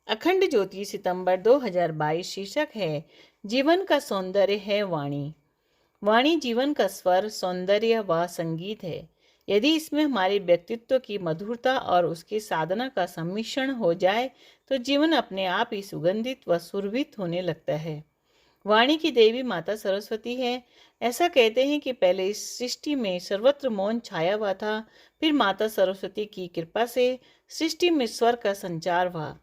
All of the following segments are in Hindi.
अखंड ज्योति सितंबर 2022। शीर्षक है जीवन का सौंदर्य है वाणी। वाणी जीवन का स्वर, सौंदर्य व संगीत है। यदि इसमें हमारे व्यक्तित्व की मधुरता और उसकी साधना का सम्मिश्रण हो जाए तो जीवन अपने आप ही सुगंधित व सुरभित होने लगता है। वाणी की देवी माता सरस्वती है। ऐसा कहते हैं कि पहले इस सृष्टि में सर्वत्र मौन छाया हुआ था, फिर माता सरस्वती की कृपा से सृष्टि में स्वर का संचार हुआ,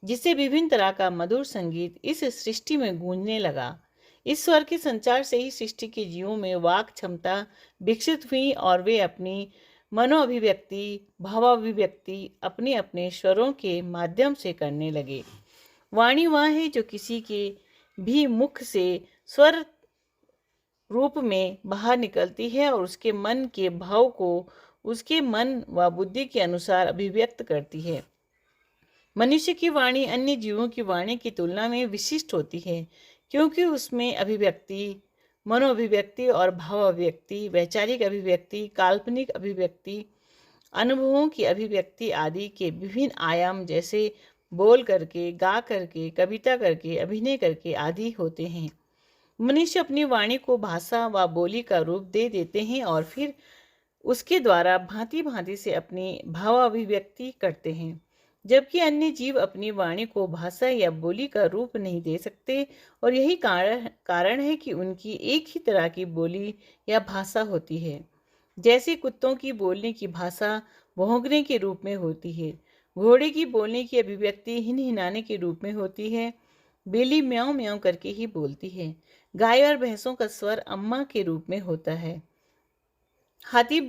जिससे विभिन्न तरह का मधुर संगीत इस सृष्टि में गूंजने लगा। इस स्वर के संचार से ही सृष्टि के जीवों में वाक क्षमता विकसित हुई और वे अपनी मनोअभिव्यक्ति, भावाभिव्यक्ति अपने अपने स्वरों के माध्यम से करने लगे। वाणी वह है जो किसी के भी मुख से स्वर रूप में बाहर निकलती है और उसके मन के भाव को उसके मन व बुद्धि के अनुसार अभिव्यक्त करती है। मनुष्य की वाणी अन्य जीवों की वाणी की तुलना में विशिष्ट होती है, क्योंकि उसमें अभिव्यक्ति, मनोअभिव्यक्ति और भाव अभिव्यक्ति, वैचारिक अभिव्यक्ति, काल्पनिक अभिव्यक्ति, अनुभवों की अभिव्यक्ति आदि के विभिन्न आयाम जैसे बोल करके, गा करके, कविता करके, अभिनय करके आदि होते हैं। मनुष्य अपनी वाणी को भाषा व बोली का रूप दे देते हैं और फिर उसके द्वारा भांति भांति से अपनी भावाभिव्यक्ति करते हैं, जबकि अन्य जीव अपनी वाणी को भाषा या बोली का रूप नहीं दे सकते। और यही कारण है कि उनकी एक ही तरह की बोली या भाषा होती है। जैसे कुत्तों की बोलने की भाषा भौंकने के रूप में होती है, घोड़े की बोलने की अभिव्यक्ति हिनहिनाने के रूप में होती है, बिल्ली म्याऊं म्याऊं करके ही बोलती है, गाय और भैंसों का स्वर अम्मा के रूप में होता है, हाथी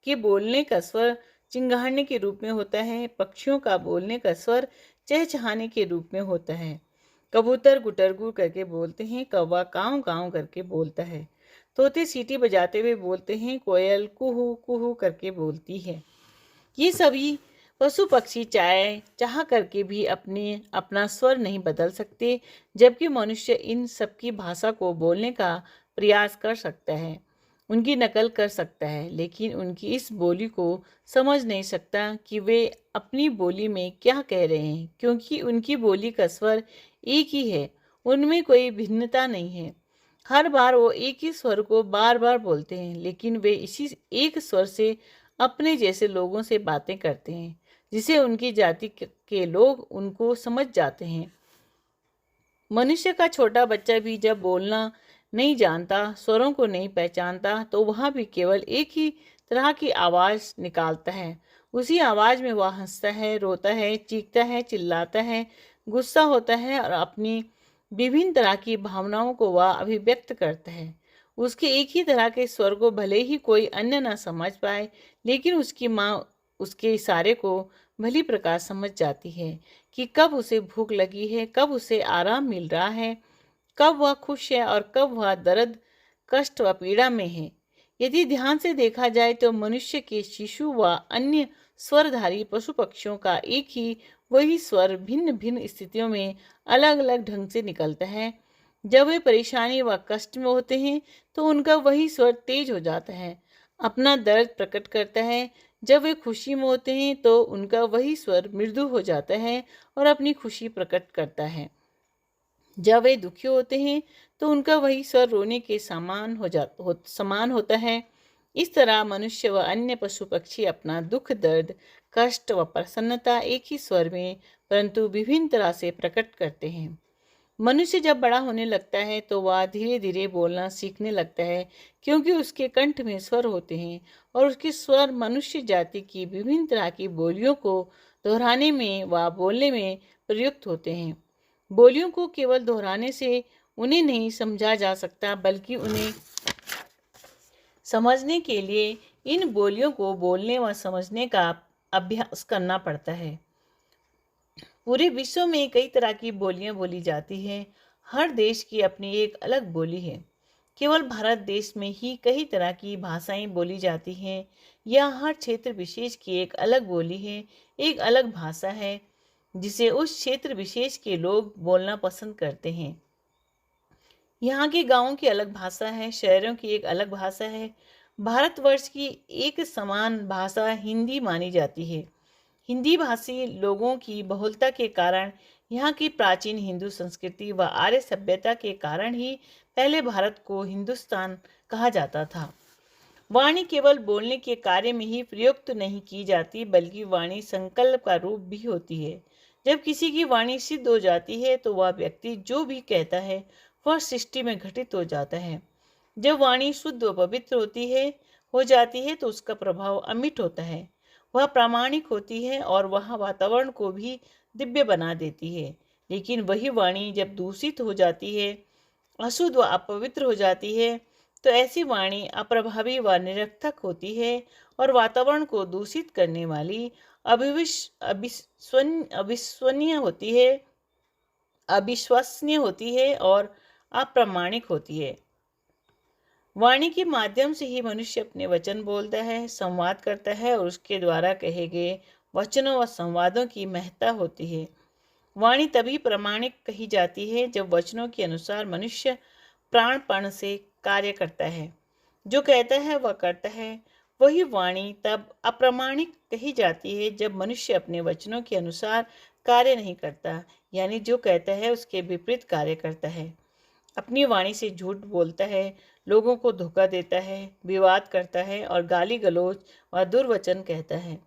के बोलने का स्वर चिंगाड़ने के रूप में होता है, पक्षियों का बोलने का स्वर चहचहाने के रूप में होता है, कबूतर गुटरगुर करके बोलते हैं, कौवा काव काव करके बोलता है, तोते सीटी बजाते हुए बोलते हैं, कोयल कुहू कुहू करके बोलती है। ये सभी पशु पक्षी चाह करके भी अपना स्वर नहीं बदल सकते, जबकि मनुष्य इन सबकी भाषा को बोलने का प्रयास कर सकता है, उनकी नकल कर सकता है, लेकिन उनकी इस बोली को समझ नहीं सकता कि वे अपनी बोली में क्या कह रहे हैं, क्योंकि उनकी बोली का स्वर एक ही है, उनमें कोई भिन्नता नहीं है। हर बार वो एक ही स्वर को बार बार बोलते हैं, लेकिन वे इसी एक स्वर से अपने जैसे लोगों से बातें करते हैं, जिसे उनकी जाति के लोग उनको समझ जाते हैं। मनुष्य का छोटा बच्चा भी जब बोलना नहीं जानता, स्वरों को नहीं पहचानता, तो वह भी केवल एक ही तरह की आवाज़ निकालता है। उसी आवाज़ में वह हंसता है, रोता है, चीखता है, चिल्लाता है, गुस्सा होता है और अपनी विभिन्न तरह की भावनाओं को वह अभिव्यक्त करता है। उसके एक ही तरह के स्वर को भले ही कोई अन्य न समझ पाए, लेकिन उसकी माँ उसके इशारे को भली प्रकार समझ जाती है कि कब उसे भूख लगी है, कब उसे आराम मिल रहा है, कब वह खुश है और कब वह दर्द, कष्ट व पीड़ा में है। यदि ध्यान से देखा जाए तो मनुष्य के, शिशु व अन्य स्वरधारी पशु पक्षियों का एक ही वही स्वर भिन्न भिन्न स्थितियों में अलग अलग ढंग से निकलता है। जब वे परेशानी व कष्ट में होते हैं तो उनका वही स्वर तेज हो जाता है, अपना दर्द प्रकट करता है। जब वे खुशी में होते हैं तो उनका वही स्वर मृदु हो जाता है और अपनी खुशी प्रकट करता है। जब वे दुखी होते हैं तो उनका वही स्वर रोने के समान होता है। इस तरह मनुष्य व अन्य पशु पक्षी अपना दुख, दर्द, कष्ट व प्रसन्नता एक ही स्वर में परंतु विभिन्न तरह से प्रकट करते हैं। मनुष्य जब बड़ा होने लगता है तो वह धीरे धीरे बोलना सीखने लगता है, क्योंकि उसके कंठ में स्वर होते हैं और उसके स्वर मनुष्य जाति की विभिन्न तरह की बोलियों को दोहराने में व बोलने में प्रयुक्त होते हैं। बोलियों को केवल दोहराने से उन्हें नहीं समझा जा सकता, बल्कि उन्हें समझने के लिए इन बोलियों को बोलने व समझने का अभ्यास करना पड़ता है। पूरे विश्व में कई तरह की बोलियां बोली जाती हैं। हर देश की अपनी एक अलग बोली है। केवल भारत देश में ही कई तरह की भाषाएं बोली जाती हैं। यह हर क्षेत्र विशेष की एक अलग बोली है, एक अलग भाषा है, जिसे उस क्षेत्र विशेष के लोग बोलना पसंद करते हैं। यहाँ के गांवों की अलग भाषा है, शहरों की एक अलग भाषा है। भारतवर्ष की एक समान भाषा हिंदी मानी जाती है। हिंदी भाषी लोगों की बहुलता के कारण, यहाँ की प्राचीन हिंदू संस्कृति व आर्य सभ्यता के कारण ही पहले भारत को हिंदुस्तान कहा जाता था। वाणी केवल बोलने के कार्य में ही प्रयुक्त नहीं की जाती, बल्कि वाणी संकल्प का रूप भी होती है। जब किसी की वाणी सिद्ध हो जाती है तो वह व्यक्ति जो भी कहता है वह सृष्टि में घटित हो जाता है। जब वाणी शुद्ध व पवित्र हो जाती है तो उसका प्रभाव अमिट होता है। वह प्रामाणिक होती है और वह वातावरण को भी दिव्य बना देती है। लेकिन वही वाणी जब दूषित हो जाती है, अशुद्ध व अपवित्र हो जाती है, तो ऐसी वाणी अप्रभावी व निरर्थक होती है और वातावरण को दूषित करने वाली, अविश्वसनीय होती है, अविश्वसनीय होती है और अप्रामाणिक होती है। वाणी के माध्यम से ही मनुष्य अपने वचन बोलता है, संवाद करता है और उसके द्वारा कहे गए वचनों व संवादों की महत्ता होती है। वाणी तभी प्रामाणिक कही जाती है जब वचनों के अनुसार मनुष्य प्राणपण से कार्य करता है, जो कहता है वह करता है। वही वाणी तब अप्रामाणिक कही जाती है जब मनुष्य अपने वचनों के अनुसार कार्य नहीं करता, यानी जो कहता है उसके विपरीत कार्य करता है। अपनी वाणी से झूठ बोलता है, लोगों को धोखा देता है, विवाद करता है और गाली गलौज व दुर्वचन कहता है।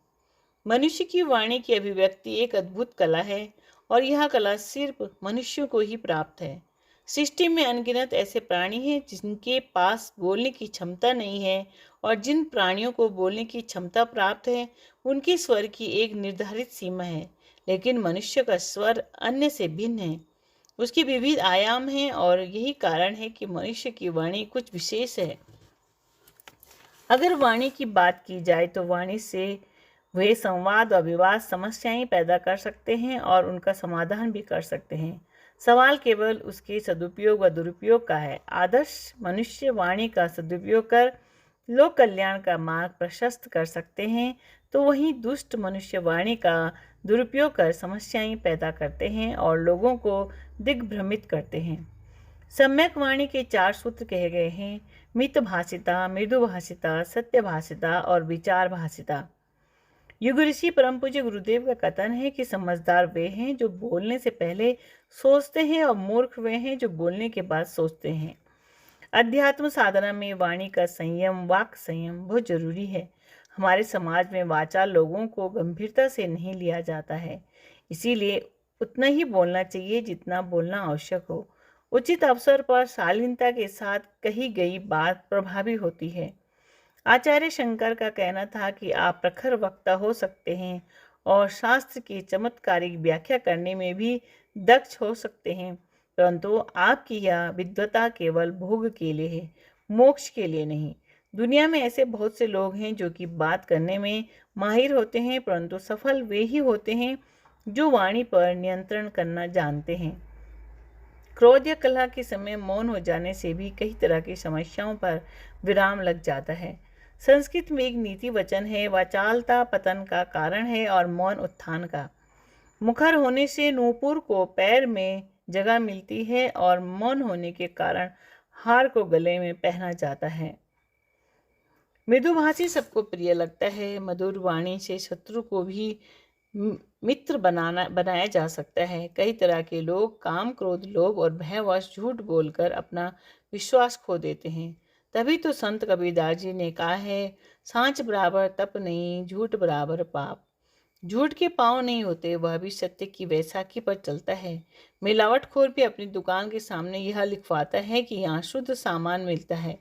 मनुष्य की वाणी की अभिव्यक्ति एक अद्भुत कला है और यह कला सिर्फ मनुष्यों को ही प्राप्त है। सृष्टि में अनगिनत ऐसे प्राणी हैं जिनके पास बोलने की क्षमता नहीं है, और जिन प्राणियों को बोलने की क्षमता प्राप्त है उनके स्वर की एक निर्धारित सीमा है। लेकिन मनुष्य का स्वर अन्य से भिन्न है, उसके विविध आयाम हैं और यही कारण है कि मनुष्य की वाणी कुछ विशेष है। अगर वाणी की बात की जाए तो वाणी से वे संवाद और विवाद समस्याएं पैदा कर सकते हैं और उनका समाधान भी कर सकते हैं। सवाल केवल उसके सदुपयोग व दुरुपयोग का है। आदर्श मनुष्य वाणी का सदुपयोग कर लोक कल्याण का मार्ग प्रशस्त कर सकते हैं, तो वहीं दुष्ट मनुष्य वाणी का दुरुपयोग कर समस्याएं पैदा करते हैं और लोगों को दिग्भ्रमित करते हैं। सम्यक वाणी के 4 सूत्र कहे गए हैं: मितभाषिता, मृदुभाषिता, सत्यभाषिता और विचार भाषिता। युग ऋषि परम पूज्य गुरुदेव का कथन है कि समझदार वे हैं जो बोलने से पहले सोचते हैं और मूर्ख वे हैं जो बोलने के बाद सोचते हैं। अध्यात्म साधना में वाणी का संयम, वाक संयम बहुत जरूरी है। हमारे समाज में वाचा लोगों को गंभीरता से नहीं लिया जाता है, इसीलिए उतना ही बोलना चाहिए जितना बोलना आवश्यक हो। उचित अवसर पर शालीनता के साथ कही गई बात प्रभावी होती है। आचार्य शंकर का कहना था कि आप प्रखर वक्ता हो सकते हैं और शास्त्र की चमत्कारिक व्याख्या करने में भी दक्ष हो सकते हैं, परंतु आपकी यह विद्वता केवल भोग के लिए है, मोक्ष के लिए नहीं। दुनिया में ऐसे बहुत से लोग हैं जो कि बात करने में माहिर होते हैं, परंतु सफल वे ही होते हैं जो वाणी पर नियंत्रण करना जानते हैं। क्रोध या कलह के समय मौन हो जाने से भी कई तरह की समस्याओं पर विराम लग जाता है। संस्कृत में एक नीति वचन है: वाचालता पतन का कारण है और मौन उत्थान का। मुखर होने से नूपुर को पैर में जगह मिलती है और मौन होने के कारण हार को गले में पहना जाता है। मृदुभाषी सबको प्रिय लगता है। मधुर वाणी से शत्रु को भी मित्र बनाया जा सकता है। कई तरह के लोग काम, क्रोध, लोभ और भयवश झूठ बोलकर अपना विश्वास खो देते हैं। तभी तो संत कबीरदास जी ने कहा है, सांच बराबर तप नहीं, झूठ बराबर पाप। झूठ के पाँव नहीं होते, वह भी सत्य की वैसाखी पर चलता है। मिलावटखोर भी अपनी दुकान के सामने यह लिखवाता है कि यहाँ शुद्ध सामान मिलता है।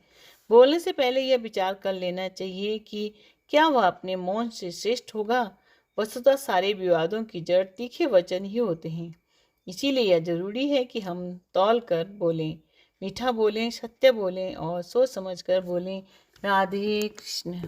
बोलने से पहले यह विचार कर लेना चाहिए कि क्या वह अपने मौन से श्रेष्ठ होगा। वस्तुतः सारे विवादों की जड़ तीखे वचन ही होते हैं। इसीलिए यह जरूरी है कि हम तौल कर बोलें, मीठा बोलें, सत्य बोलें और सोच समझ कर बोलें। राधे कृष्ण।